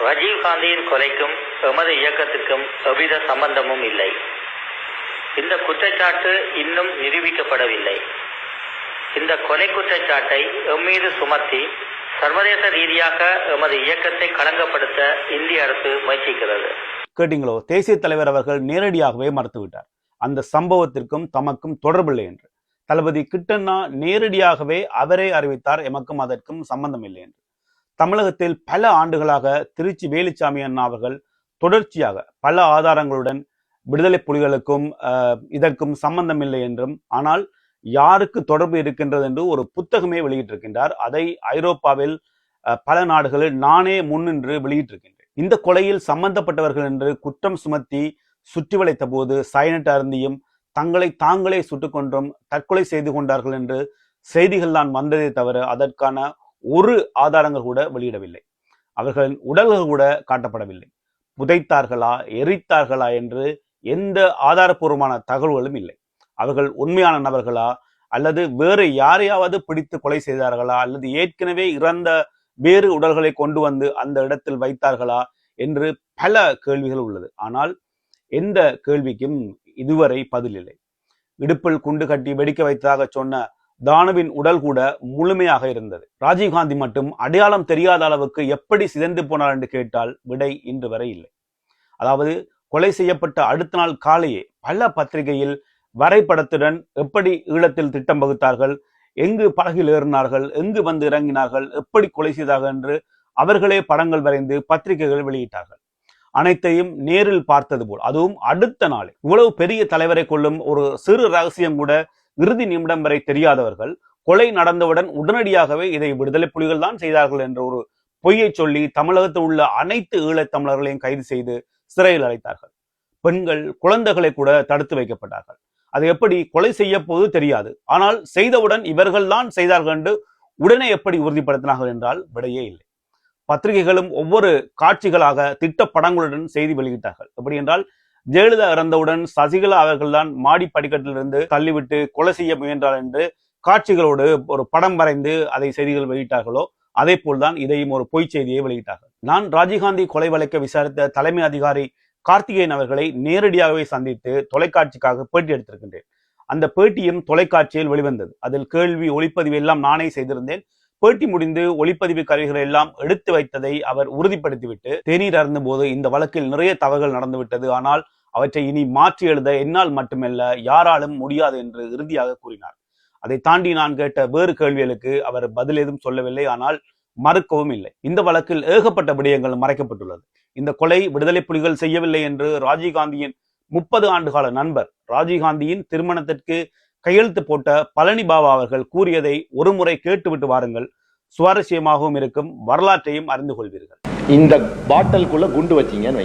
ராஜீவ்காந்தியின் கொலைக்கும் எமது இயக்கத்துக்கும் எவ்வித சம்பந்தமும் இல்லை. இந்த குற்றச்சாட்டு இன்னும் நிரூபிக்கப்படவில்லை. இந்த கொலை குற்றச்சாட்டை எம்மீது சுமத்தி சர்வதேச ரீதியாக எமது இயக்கத்தை களங்கப்படுத்த இந்திய அரசு முயற்சிக்கிறது. கேட்டீங்களோ, தேசிய தலைவர் அவர்கள் நேரடியாகவே மறுத்துவிட்டார். அந்த சம்பவத்திற்கும் தமக்கும் தொடர்பில்லை என்று. தளபதி கிட்டண்ணா நேரடியாகவே அவரே அறிவித்தார், எமக்கும் அதற்கும் சம்பந்தம் இல்லை என்று. தமிழகத்தில் பல ஆண்டுகளாக திருச்சி வேலுச்சாமி அண்ணா அவர்கள் தொடர்ச்சியாக பல ஆதாரங்களுடன் விடுதலை புலிகளுக்கும் இதற்கும் சம்பந்தம் இல்லை என்றும், ஆனால் யாருக்கு தொடர்பு இருக்கின்றது என்று ஒரு புத்தகமே வெளியிட்டிருக்கின்றார். அதை ஐரோப்பாவில் பல நாடுகளில் நானே முன்னின்று வெளியிட்டிருக்கின்றேன். இந்த கொலையில் சம்பந்தப்பட்டவர்கள் என்று குற்றம் சுமத்தி சுற்றி வளைத்த போது சயனட் அருந்தியும் தங்களை தாங்களே சுட்டுக் கொன்றும் தற்கொலை செய்து கொண்டார்கள் என்று செய்திகள் தான் வந்ததே தவிர அதற்கான ஒரு ஆதாரங்கள் கூட வெளியிடவில்லை. அவர்களின் உடல்கள் கூட காட்டப்படவில்லை. புதைத்தார்களா எரித்தார்களா என்று எந்த ஆதாரபூர்வமான தகவல்களும் இல்லை. அவர்கள் உண்மையான நபர்களா அல்லது வேறு யாரையாவது பிடித்து கொலை செய்தார்களா அல்லது ஏற்கனவே இறந்த வேறு உடல்களை கொண்டு வந்து அந்த இடத்தில் வைத்தார்களா என்று பல கேள்விகள் உள்ளது. ஆனால் எந்த கேள்விக்கும் இதுவரை பதில் இல்லை. இடுப்பில் குண்டு கட்டி வெடிக்க வைத்ததாக சொன்ன தானுவின் உடல் கூட முழுமையாக இருந்தது. ராஜீவ்காந்தி மட்டும் அடையாளம் தெரியாத அளவுக்கு எப்படி சிதைந்து போனார் என்று கேட்டால் விடை இன்று வரை இல்லை. அதாவது கொலை செய்யப்பட்ட அடுத்த நாள் காலையே பல பத்திரிகையில் வரைபடத்துடன் எப்படி ஈழத்தில் திட்டம் வகுத்தார்கள், எங்கு படகில் ஏறினார்கள், எங்கு வந்து இறங்கினார்கள், எப்படி கொலை செய்தார்கள் என்று அவர்களே படங்கள் வரைந்து பத்திரிகைகள் வெளியிட்டார்கள். அனைத்தையும் நேரில் பார்த்தது போல், அதுவும் அடுத்த நாளே. இவ்வளவு பெரிய தலைவரை கொள்ளும் ஒரு சிறு ரகசியம் கூட இறுதி நிமிடம் வரை தெரியாதவர்கள் கொலை நடந்தவுடன் உடனடியாகவே இதை விடுதலை புலிகள் தான் செய்தார்கள் என்ற ஒரு பொய்யை சொல்லி தமிழகத்தில் உள்ள அனைத்து ஈழத் தமிழர்களையும் கைது செய்து சிறையில் அடைத்தார்கள். பெண்கள் குழந்தைகளை கூட தடுத்து வைக்கப்பட்டார்கள். அது எப்படி கொலை செய்ய போது தெரியாது, ஆனால் செய்தவுடன் இவர்கள் தான் செய்தார்கள் என்று உடனே எப்படி உறுதிப்படுத்தினார்கள் என்றால் விடையே இல்லை. பத்திரிகைகளும் ஒவ்வொரு காட்சிகளாக திட்ட படங்களுடன் செய்தி வெளியிட்டார்கள். எப்படி என்றால், ஜெயலலிதா இறந்தவுடன் சசிகலா அவர்கள் தான் மாடி படிக்கட்டிலிருந்து தள்ளிவிட்டு கொலை செய்ய முயன்றார் என்று காட்சிகளோடு ஒரு படம் வரைந்து அதை செய்திகள் வெளியிட்டார்களோ அதே போல்தான் இதையும் ஒரு பொய் செய்தியை வெளியிட்டார்கள். நான் ராஜீவ்காந்தி கொலை வழக்கை விசாரித்த தலைமை அதிகாரி கார்த்திகேயன் அவர்களை நேரடியாகவே சந்தித்து தொலைக்காட்சிக்காக பேட்டி எடுத்திருக்கின்றேன். அந்த பேட்டியும் தொலைக்காட்சியில் வெளிவந்தது. அதில் கேள்வி ஒளிப்பதிவு எல்லாம் நானே செய்திருந்தேன். பேட்டி முடிந்து ஒளிப்பதிவு கருவிகளை எல்லாம் எடுத்து வைத்ததை அவர் உறுதிப்படுத்திவிட்டு, தேநீர் அருந்த போது இந்த வழக்கில் நிறைய தவறுகள் நடந்துவிட்டது, ஆனால் அவற்றை இனி மாற்றி எழுத என்னால் மட்டுமல்ல யாராலும் முடியாது என்று இறுதியாக கூறினார். அதை தாண்டி நான் கேட்ட வேறு கேள்விகளுக்கு அவர் பதில் எதுவும் சொல்லவில்லை, ஆனால் மறுக்கவும் இல்லை. இந்த வழக்கில் ஏகப்பட்ட விடயங்கள் மறைக்கப்பட்டுள்ளது. இந்த கொலை விடுதலை புலிகள் செய்யவில்லை என்று ராஜீவ்காந்தியின் 30 ஆண்டுகால நண்பர், ராஜீவ்காந்தியின் திருமணத்திற்கு கையெழுத்து போட்ட பழனி பாபா அவர்கள் கூறியதை ஒரு முறை கேட்டுவிட்டு வாருங்கள். சுவாரஸ்யமாகவும் இருக்கும், வரலாற்றையும் அறிந்து கொள்வீர்கள். இந்த பாட்டலுக்குள்ள குண்டு வச்சீங்கன்னு